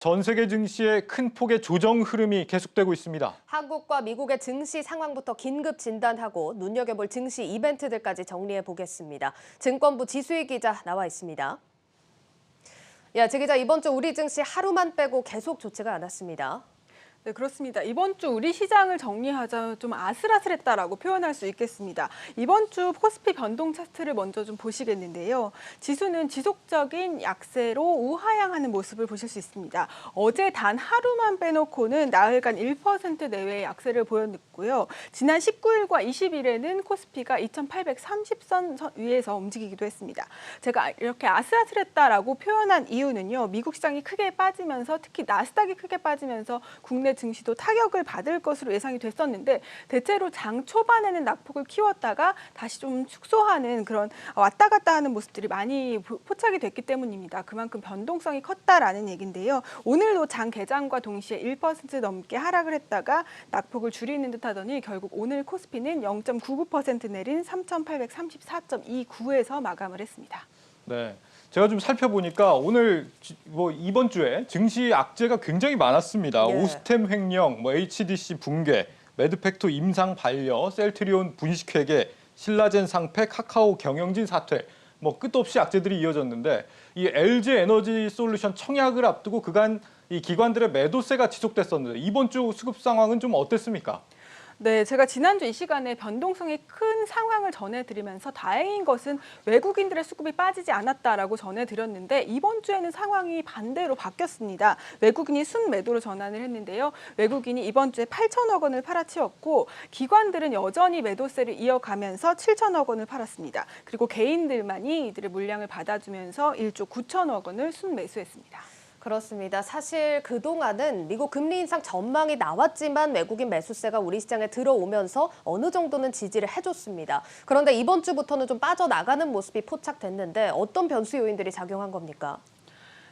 전 세계 증시의 큰 폭의 조정 흐름이 계속되고 있습니다. 한국과 미국의 증시 상황부터 긴급 진단하고 눈여겨볼 증시 이벤트들까지 정리해 보겠습니다. 증권부 지수희 기자 나와 있습니다. 지 기자, 이번 주 우리 증시 하루만 빼고 계속 좋지가 않았습니다. 네, 그렇습니다. 이번 주 우리 시장을 정리하자면 좀 아슬아슬했다라고 표현할 수 있겠습니다. 이번 주 코스피 변동 차트를 먼저 좀 보시겠는데요. 지수는 지속적인 약세로 우하향하는 모습을 보실 수 있습니다. 어제 단 하루만 빼놓고는 나흘간 1% 내외의 약세를 보였고요. 지난 19일과 20일에는 코스피가 2830선 위에서 움직이기도 했습니다. 제가 이렇게 아슬아슬했다라고 표현한 이유는요. 미국 시장이 크게 빠지면서 특히 나스닥이 크게 빠지면서 국내 증시도 타격을 받을 것으로 예상이 됐었는데 대체로 장 초반에는 낙폭을 키웠다가 다시 좀 축소하는 그런 왔다 갔다 하는 모습들이 많이 포착이 됐기 때문입니다. 그만큼 변동성이 컸다라는 얘기인데요. 오늘도 장 개장과 동시에 1% 넘게 하락을 했다가 낙폭을 줄이는 듯 하더니 결국 오늘 코스피는 0.99% 내린 3,834.29에서 마감을 했습니다. 네. 제가 좀 살펴보니까 오늘 이번 주에 증시 악재가 굉장히 많았습니다. 예. 오스템 횡령, HDC 붕괴, 매드팩토 임상 반려, 셀트리온 분식회계, 신라젠 상패, 카카오 경영진 사퇴, 끝도 없이 악재들이 이어졌는데 이 LG 에너지 솔루션 청약을 앞두고 그간 이 기관들의 매도세가 지속됐었는데 이번 주 수급 상황은 좀 어땠습니까? 네, 제가 지난주 이 시간에 변동성이 큰 상황을 전해드리면서 다행인 것은 외국인들의 수급이 빠지지 않았다라고 전해드렸는데 이번 주에는 상황이 반대로 바뀌었습니다. 외국인이 순매도로 전환을 했는데요. 외국인이 이번 주에 8천억 원을 팔아치웠고 기관들은 여전히 매도세를 이어가면서 7천억 원을 팔았습니다. 그리고 개인들만이 이들의 물량을 받아주면서 1조 9천억 원을 순매수했습니다. 그렇습니다. 사실 그동안은 미국 금리 인상 전망이 나왔지만 외국인 매수세가 우리 시장에 들어오면서 어느 정도는 지지를 해줬습니다. 그런데 이번 주부터는 좀 빠져나가는 모습이 포착됐는데 어떤 변수 요인들이 작용한 겁니까?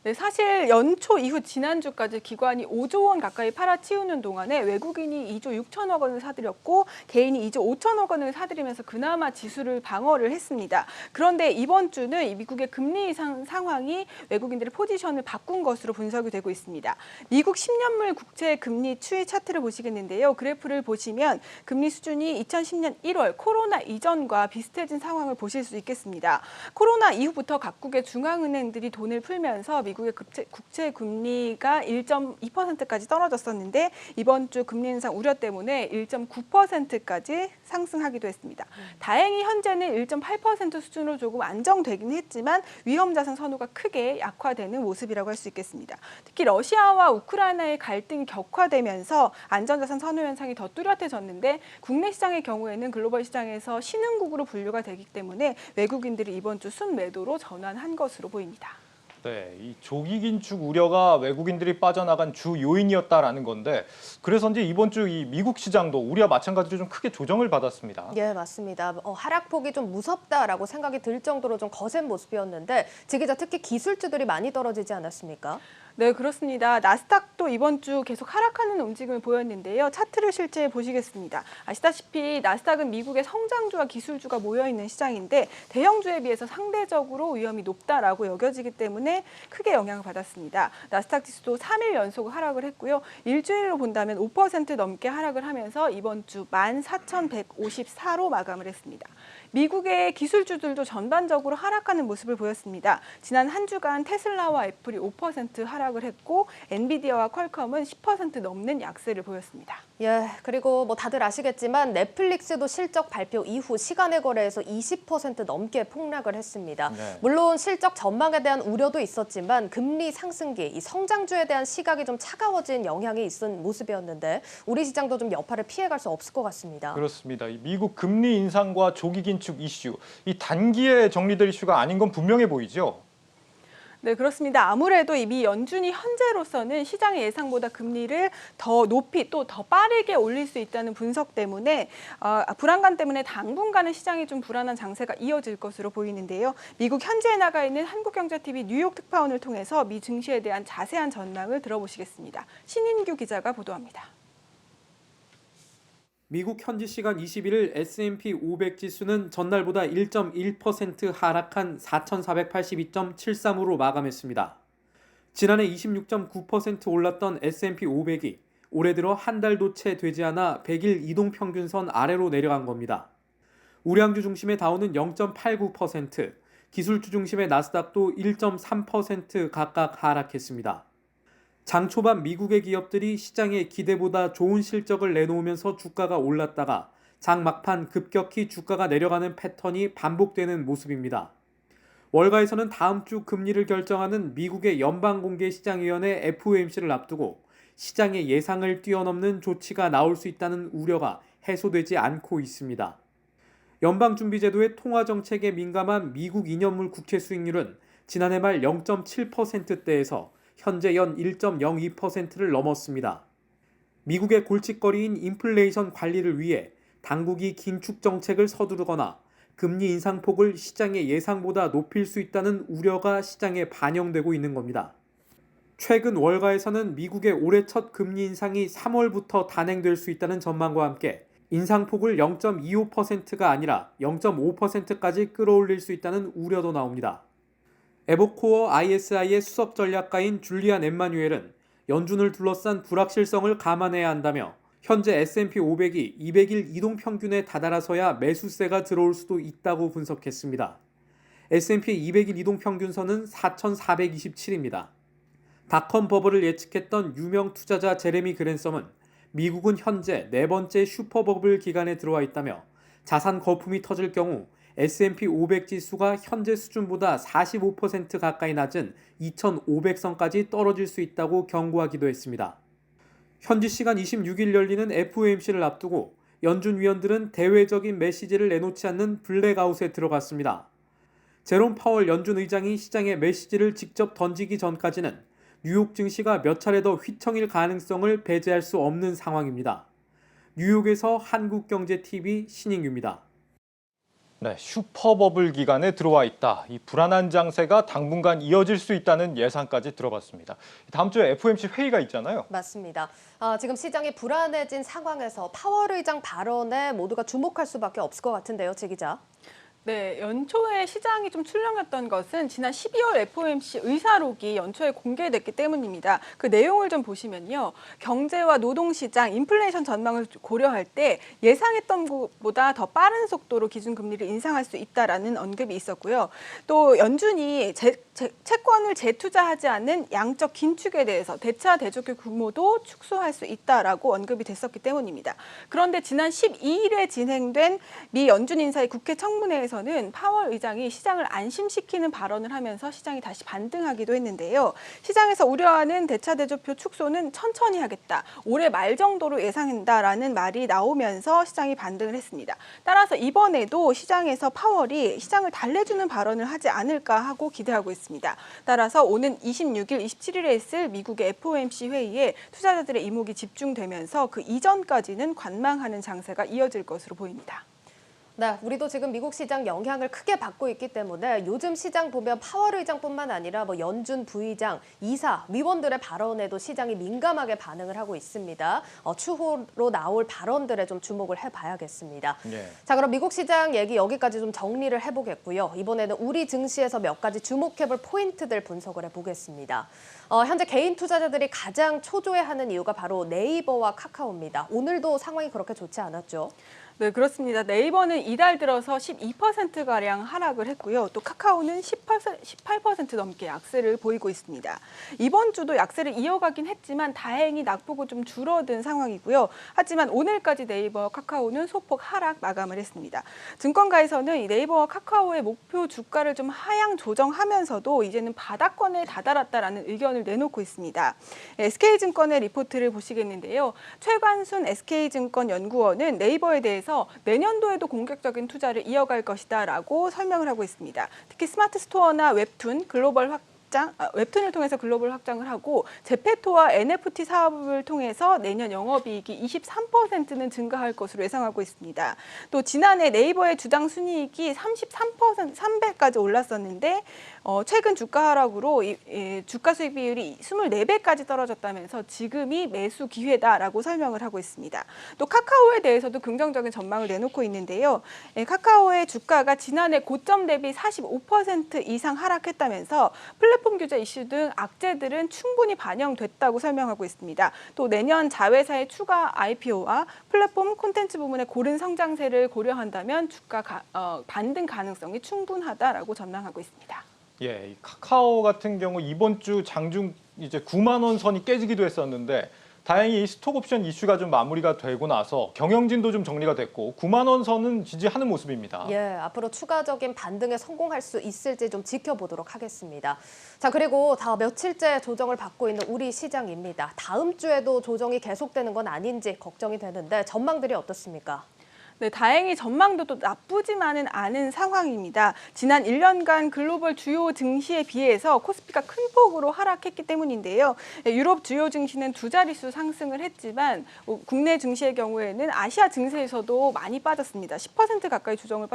네, 사실 연초 이후 지난주까지 기관이 5조 원 가까이 팔아치우는 동안에 외국인이 2조 6천억 원을 사들였고 개인이 2조 5천억 원을 사들이면서 그나마 지수를 방어를 했습니다. 그런데 이번 주는 이 미국의 금리 인상 상황이 외국인들의 포지션을 바꾼 것으로 분석이 되고 있습니다. 미국 10년물 국채 금리 추이 차트를 보시겠는데요. 그래프를 보시면 금리 수준이 2010년 1월 코로나 이전과 비슷해진 상황을 보실 수 있겠습니다. 코로나 이후부터 각국의 중앙은행들이 돈을 풀면서 미국의 국채 금리가 1.2%까지 떨어졌었는데 이번 주 금리 인상 우려 때문에 1.9%까지 상승하기도 했습니다. 다행히 현재는 1.8% 수준으로 조금 안정되긴 했지만 위험 자산 선호가 크게 약화되는 모습이라고 할 수 있겠습니다. 특히 러시아와 우크라이나의 갈등이 격화되면서 안전자산 선호 현상이 더 뚜렷해졌는데 국내 시장의 경우에는 글로벌 시장에서 신흥국으로 분류가 되기 때문에 외국인들이 이번 주 순매도로 전환한 것으로 보입니다. 네, 이 조기 긴축 우려가 외국인들이 빠져나간 주 요인이었다라는 건데 그래서인지 이번 주 이 미국 시장도 우리와 마찬가지로 좀 크게 조정을 받았습니다. 예, 맞습니다. 하락폭이 좀 무섭다라고 생각이 들 정도로 좀 거센 모습이었는데 지 기자, 특히 기술주들이 많이 떨어지지 않았습니까? 네, 그렇습니다. 나스닥도 이번 주 계속 하락하는 움직임을 보였는데요. 차트를 실제 보시겠습니다. 아시다시피 나스닥은 미국의 성장주와 기술주가 모여있는 시장인데 대형주에 비해서 상대적으로 위험이 높다라고 여겨지기 때문에 크게 영향을 받았습니다. 나스닥 지수도 3일 연속 하락을 했고요. 일주일로 본다면 5% 넘게 하락을 하면서 이번 주 14,154로 마감을 했습니다. 미국의 기술주들도 전반적으로 하락하는 모습을 보였습니다. 지난 한 주간 테슬라와 애플이 5% 하락을 했고 엔비디아와 퀄컴은 10% 넘는 약세를 보였습니다. 예, 그리고 다들 아시겠지만 넷플릭스도 실적 발표 이후 시간의 거래에서 20% 넘게 폭락을 했습니다. 네. 물론 실적 전망에 대한 우려도 있었지만 금리 상승기, 이 성장주에 대한 시각이 좀 차가워진 영향이 있은 모습이었는데 우리 시장도 좀 여파를 피해갈 수 없을 것 같습니다. 그렇습니다. 이 미국 금리 인상과 조기 긴축 이슈, 이 단기에 정리될 이슈가 아닌 건 분명해 보이죠? 네, 그렇습니다. 아무래도 이미 연준이 현재로서는 시장의 예상보다 금리를 더 높이 또 더 빠르게 올릴 수 있다는 분석 때문에 불안감 때문에 당분간은 시장이 좀 불안한 장세가 이어질 것으로 보이는데요. 미국 현지에 나가 있는 한국경제TV 뉴욕 특파원을 통해서 미 증시에 대한 자세한 전망을 들어보시겠습니다. 신인규 기자가 보도합니다. 미국 현지 시간 21일 S&P 500 지수는 전날보다 1.1% 하락한 4,482.73으로 마감했습니다. 지난해 26.9% 올랐던 S&P 500이 올해 들어 한 달도 채 되지 않아 100일 이동평균선 아래로 내려간 겁니다. 우량주 중심의 다우는 0.89%, 기술주 중심의 나스닥도 1.3% 각각 하락했습니다. 장 초반 미국의 기업들이 시장의 기대보다 좋은 실적을 내놓으면서 주가가 올랐다가 장 막판 급격히 주가가 내려가는 패턴이 반복되는 모습입니다. 월가에서는 다음 주 금리를 결정하는 미국의 연방공개시장위원회 FOMC를 앞두고 시장의 예상을 뛰어넘는 조치가 나올 수 있다는 우려가 해소되지 않고 있습니다. 연방준비제도의 통화정책에 민감한 미국 2년물 국채 수익률은 지난해 말 0.7%대에서 현재 연 1.02%를 넘었습니다. 미국의 골칫거리인 인플레이션 관리를 위해 당국이 긴축 정책을 서두르거나 금리 인상폭을 시장의 예상보다 높일 수 있다는 우려가 시장에 반영되고 있는 겁니다. 최근 월가에서는 미국의 올해 첫 금리 인상이 3월부터 단행될 수 있다는 전망과 함께 인상폭을 0.25%가 아니라 0.5%까지 끌어올릴 수 있다는 우려도 나옵니다. 에버코어 ISI의 수석 전략가인 줄리안 엠마뉴엘은 연준을 둘러싼 불확실성을 감안해야 한다며 현재 S&P 500이 200일 이동평균에 다다라서야 매수세가 들어올 수도 있다고 분석했습니다. S&P 200일 이동평균선은 4,427입니다. 닷컴 버블을 예측했던 유명 투자자 제레미 그랜섬은 미국은 현재 네 번째 슈퍼버블 기간에 들어와 있다며 자산 거품이 터질 경우 S&P 500 지수가 현재 수준보다 45% 가까이 낮은 2,500선까지 떨어질 수 있다고 경고하기도 했습니다. 현지 시간 26일 열리는 FOMC를 앞두고 연준 위원들은 대외적인 메시지를 내놓지 않는 블랙아웃에 들어갔습니다. 제롬 파월 연준 의장이 시장에 메시지를 직접 던지기 전까지는 뉴욕 증시가 몇 차례 더 휘청일 가능성을 배제할 수 없는 상황입니다. 뉴욕에서 한국경제TV 신인규입니다. 네, 슈퍼버블 기간에 들어와 있다. 이 불안한 장세가 당분간 이어질 수 있다는 예상까지 들어봤습니다. 다음 주에 FOMC 회의가 있잖아요. 맞습니다. 지금 시장이 불안해진 상황에서 파월 의장 발언에 모두가 주목할 수밖에 없을 것 같은데요, 제 기자. 네, 연초에 시장이 좀 출렁였던 것은 지난 12월 FOMC 의사록이 연초에 공개됐기 때문입니다. 그 내용을 좀 보시면요. 경제와 노동시장, 인플레이션 전망을 고려할 때 예상했던 것보다 더 빠른 속도로 기준금리를 인상할 수 있다라는 언급이 있었고요. 또 연준이 채권을 재투자하지 않는 양적 긴축에 대해서 대차 대조교 규모도 축소할 수 있다라고 언급이 됐었기 때문입니다. 그런데 지난 12일에 진행된 미 연준 인사의 국회 청문회에서 는 파월 의장이 시장을 안심시키는 발언을 하면서 시장이 다시 반등하기도 했는데요. 시장에서 우려하는 대차 대조표 축소는 천천히 하겠다. 올해 말 정도로 예상한다라는 말이 나오면서 시장이 반등을 했습니다. 따라서 이번에도 시장에서 파월이 시장을 달래주는 발언을 하지 않을까 하고 기대하고 있습니다. 따라서 오는 26일, 27일에 있을 미국의 FOMC 회의에 투자자들의 이목이 집중되면서 그 이전까지는 관망하는 장세가 이어질 것으로 보입니다. 네, 우리도 지금 미국 시장 영향을 크게 받고 있기 때문에 요즘 시장 보면 파월 의장뿐만 아니라 연준 부의장, 이사, 위원들의 발언에도 시장이 민감하게 반응을 하고 있습니다. 추후로 나올 발언들에 좀 주목을 해봐야겠습니다. 네. 자, 그럼 미국 시장 얘기 여기까지 좀 정리를 해보겠고요. 이번에는 우리 증시에서 몇 가지 주목해볼 포인트들 분석을 해보겠습니다. 현재 개인 투자자들이 가장 초조해하는 이유가 바로 네이버와 카카오입니다. 오늘도 상황이 그렇게 좋지 않았죠? 네, 그렇습니다. 네이버는 이달 들어서 12%가량 하락을 했고요. 또 카카오는 18% 넘게 약세를 보이고 있습니다. 이번 주도 약세를 이어가긴 했지만 다행히 낙폭은 좀 줄어든 상황이고요. 하지만 오늘까지 네이버와 카카오는 소폭 하락 마감을 했습니다. 증권가에서는 이 네이버와 카카오의 목표 주가를 좀 하향 조정하면서도 이제는 바닥권에 다다랐다라는 의견을 내놓고 있습니다. SK증권의 리포트를 보시겠는데요. 최관순 SK증권 연구원은 네이버에 대해서 내년도에도 공격적인 투자를 이어갈 것이다라고 설명을 하고 있습니다. 특히 스마트 스토어나 웹툰, 웹툰을 통해서 글로벌 확장을 하고 제페토와 NFT 사업을 통해서 내년 영업이익이 23%는 증가할 것으로 예상하고 있습니다. 또 지난해 네이버의 주당 순이익이 3배까지 올랐었는데 최근 주가 하락으로 주가 수익 비율이 24배까지 떨어졌다면서 지금이 매수 기회다라고 설명을 하고 있습니다. 또 카카오에 대해서도 긍정적인 전망을 내놓고 있는데요. 카카오의 주가가 지난해 고점 대비 45% 이상 하락했다면서 플랫폼 플랫폼 규제 이슈 등 악재들은 충분히 반영됐다고 설명하고 있습니다. 또 내년 자회사의 추가 IPO와 플랫폼 콘텐츠 부문의 고른 성장세를 고려한다면 주가 반등 가능성이 충분하다라고 전망하고 있습니다. 예, 이 카카오 같은 경우 이번 주 장중 이제 9만 원 선이 깨지기도 했었는데 다행히 이 스톡옵션 이슈가 좀 마무리가 되고 나서 경영진도 좀 정리가 됐고 9만 원 선은 지지하는 모습입니다. 예, 앞으로 추가적인 반등에 성공할 수 있을지 좀 지켜보도록 하겠습니다. 자, 그리고 다 며칠째 조정을 받고 있는 우리 시장입니다. 다음 주에도 조정이 계속되는 건 아닌지 걱정이 되는데 전망들이 어떻습니까? 네, 다행히 전망도 또 나쁘지만은 않은 상황입니다. 지난 1년간 글로벌 주요 증시에 비해서 코스피가 큰 폭으로 하락했기 때문인데요. 유럽 주요 증시는 두 자릿수 상승을 했지만 국내 증시의 경우에는 아시아 증시에서도 많이 빠졌습니다. 10% 가까이 조정을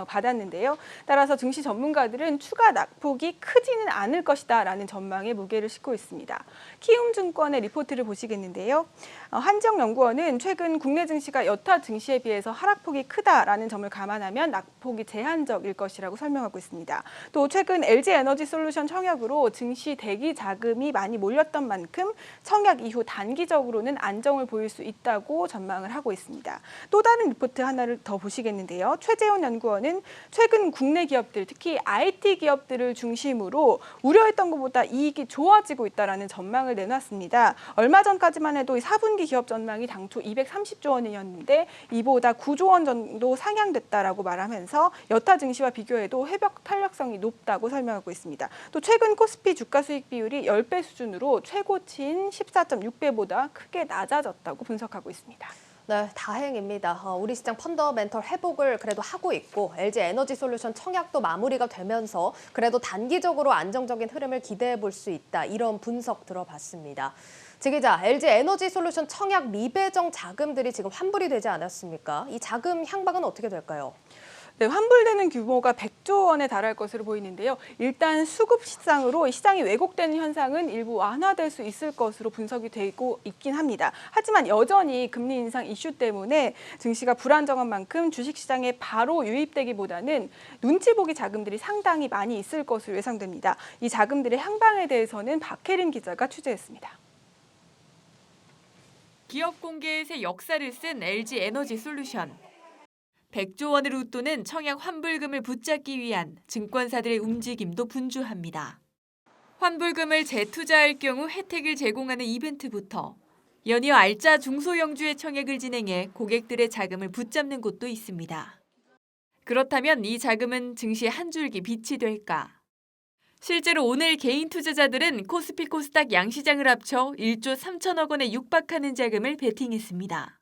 받았는데요. 따라서 증시 전문가들은 추가 낙폭이 크지는 않을 것이다라는 전망에 무게를 싣고 있습니다. 키움증권의 리포트를 보시겠는데요. 한정연구원은 최근 국내 증시가 여타 증시에 비해서 하락폭이 크다라는 점을 감안하면 낙폭이 제한적일 것이라고 설명하고 있습니다. 또 최근 LG에너지솔루션 청약으로 증시 대기 자금이 많이 몰렸던 만큼 청약 이후 단기적으로는 안정을 보일 수 있다고 전망을 하고 있습니다. 또 다른 리포트 하나를 더 보시겠는데요. 최재훈 연구원은 최근 국내 기업들, 특히 IT 기업들을 중심으로 우려했던 것보다 이익이 좋아지고 있다는 전망을 내놨습니다. 얼마 전까지만 해도 4분기 기업 전망이 당초 230조 원이었는데 이보다 9조 원 정도 상향됐다라고 말하면서 여타 증시와 비교해도 회복 탄력성이 높다고 설명하고 있습니다. 또 최근 코스피 주가 수익 비율이 10배 수준으로 최고치인 14.6배보다 크게 낮아졌다고 분석하고 있습니다. 네, 다행입니다. 우리 시장 펀더멘털 회복을 그래도 하고 있고 LG에너지솔루션 청약도 마무리가 되면서 그래도 단기적으로 안정적인 흐름을 기대해 볼 수 있다. 이런 분석 들어봤습니다. 지 기자, LG에너지솔루션 청약 미배정 자금들이 지금 환불이 되지 않았습니까? 이 자금 향방은 어떻게 될까요? 네, 환불되는 규모가 100조 원에 달할 것으로 보이는데요. 일단 수급 시장으로 시장이 왜곡되는 현상은 일부 완화될 수 있을 것으로 분석이 되고 있긴 합니다. 하지만 여전히 금리 인상 이슈 때문에 증시가 불안정한 만큼 주식시장에 바로 유입되기보다는 눈치 보기 자금들이 상당히 많이 있을 것으로 예상됩니다. 이 자금들의 향방에 대해서는 박혜림 기자가 취재했습니다. 기업 공개의 새 역사를 쓴 LG에너지솔루션. 100조 원을 웃도는 청약 환불금을 붙잡기 위한 증권사들의 움직임도 분주합니다. 환불금을 재투자할 경우 혜택을 제공하는 이벤트부터 연이어 알짜 중소형주의 청약을 진행해 고객들의 자금을 붙잡는 곳도 있습니다. 그렇다면 이 자금은 증시의 한 줄기 빛이 될까? 실제로 오늘 개인 투자자들은 코스피 코스닥 양시장을 합쳐 1조 3천억 원에 육박하는 자금을 베팅했습니다.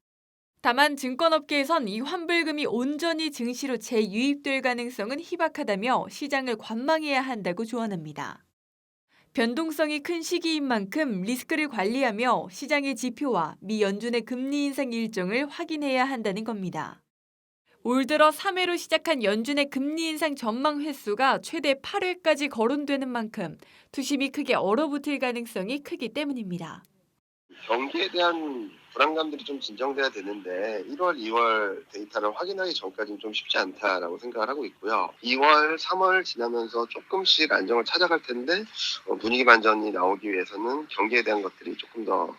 다만 증권업계에선 이 환불금이 온전히 증시로 재유입될 가능성은 희박하다며 시장을 관망해야 한다고 조언합니다. 변동성이 큰 시기인 만큼 리스크를 관리하며 시장의 지표와 미 연준의 금리 인상 일정을 확인해야 한다는 겁니다. 올 들어 3회로 시작한 연준의 금리 인상 전망 횟수가 최대 8회까지 거론되는 만큼 투심이 크게 얼어붙을 가능성이 크기 때문입니다. 경기에 대한 불안감들이 좀 진정돼야 되는데 1월, 2월 데이터를 확인하기 전까지는 좀 쉽지 않다라고 생각을 하고 있고요. 2월, 3월 지나면서 조금씩 안정을 찾아갈 텐데 분위기 반전이 나오기 위해서는 경기에 대한 것들이 조금 더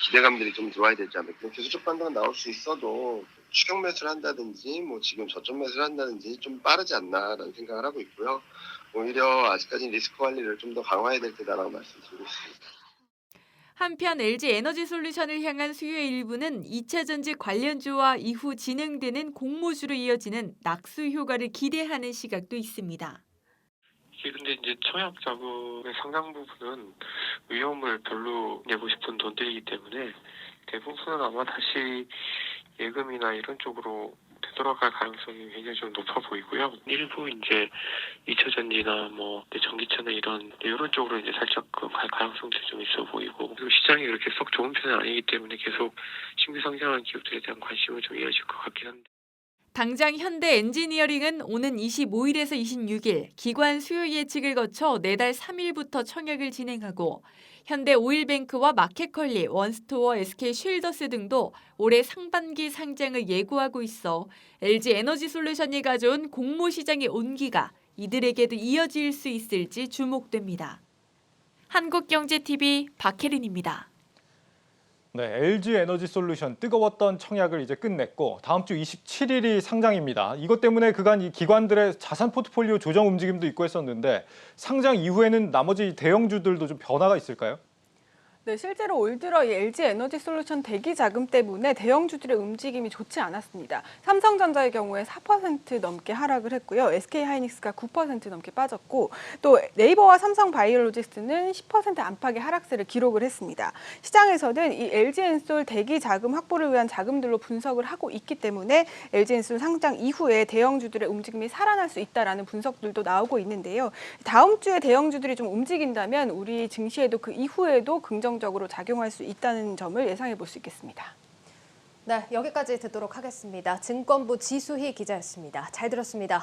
기대감들이 좀 들어와야 되지 않을까. 기술적 반등은 나올 수 있어도 추격 매수를 한다든지 지금 저점 매수를 한다든지 좀 빠르지 않나라는 생각을 하고 있고요. 오히려 아직까지는 리스크 관리를 좀 더 강화해야 될 테다라고 말씀드리고 있습니다. 한편 LG에너지솔루션을 향한 수요의 일부는 2차 전지 관련주와 이후 진행되는 공모주로 이어지는 낙수 효과를 기대하는 시각도 있습니다. 이게 근데 이제 청약 자금의 상당 부분은 위험을 별로 내고 싶은 돈들이기 때문에 대부분은 아마 다시 예금이나 이런 쪽으로 되돌아갈 가능성이 굉장히 좀 높아 보이고요. 일부 이제 2차 전지나 전기차나 이런 쪽으로 이제 살짝 갈 가능성도 좀 있어 보이고, 그리고 시장이 그렇게 썩 좋은 편은 아니기 때문에 계속 신규 상장하는 기업들에 대한 관심은 좀 이어질 것 같긴 한데. 당장 현대 엔지니어링은 오는 25일에서 26일 기관 수요 예측을 거쳐 내달 3일부터 청약을 진행하고 현대 오일뱅크와 마켓컬리, 원스토어, SK쉴더스 등도 올해 상반기 상장을 예고하고 있어 LG에너지솔루션이 가져온 공모 시장의 온기가 이들에게도 이어질 수 있을지 주목됩니다. 한국경제TV 박혜린입니다. 네, LG 에너지 솔루션 뜨거웠던 청약을 이제 끝냈고 다음 주 27일이 상장입니다. 이것 때문에 그간 이 기관들의 자산 포트폴리오 조정 움직임도 있고 했었는데 상장 이후에는 나머지 대형주들도 좀 변화가 있을까요? 네, 실제로 올 들어 이 LG 에너지 솔루션 대기 자금 때문에 대형주들의 움직임이 좋지 않았습니다. 삼성전자의 경우에 4% 넘게 하락을 했고요. SK하이닉스가 9% 넘게 빠졌고 또 네이버와 삼성바이오로직스는 10% 안팎의 하락세를 기록을 했습니다. 시장에서는 이 LG엔솔 대기 자금 확보를 위한 자금들로 분석을 하고 있기 때문에 LG엔솔 상장 이후에 대형주들의 움직임이 살아날 수 있다라는 분석들도 나오고 있는데요. 다음 주에 대형주들이 좀 움직인다면 우리 증시에도 그 이후에도 긍정적으로 작용할 수 있다는 점을 예상해 볼 수 있겠습니다. 네, 여기까지 듣도록 하겠습니다. 증권부 지수희 기자였습니다. 잘 들었습니다.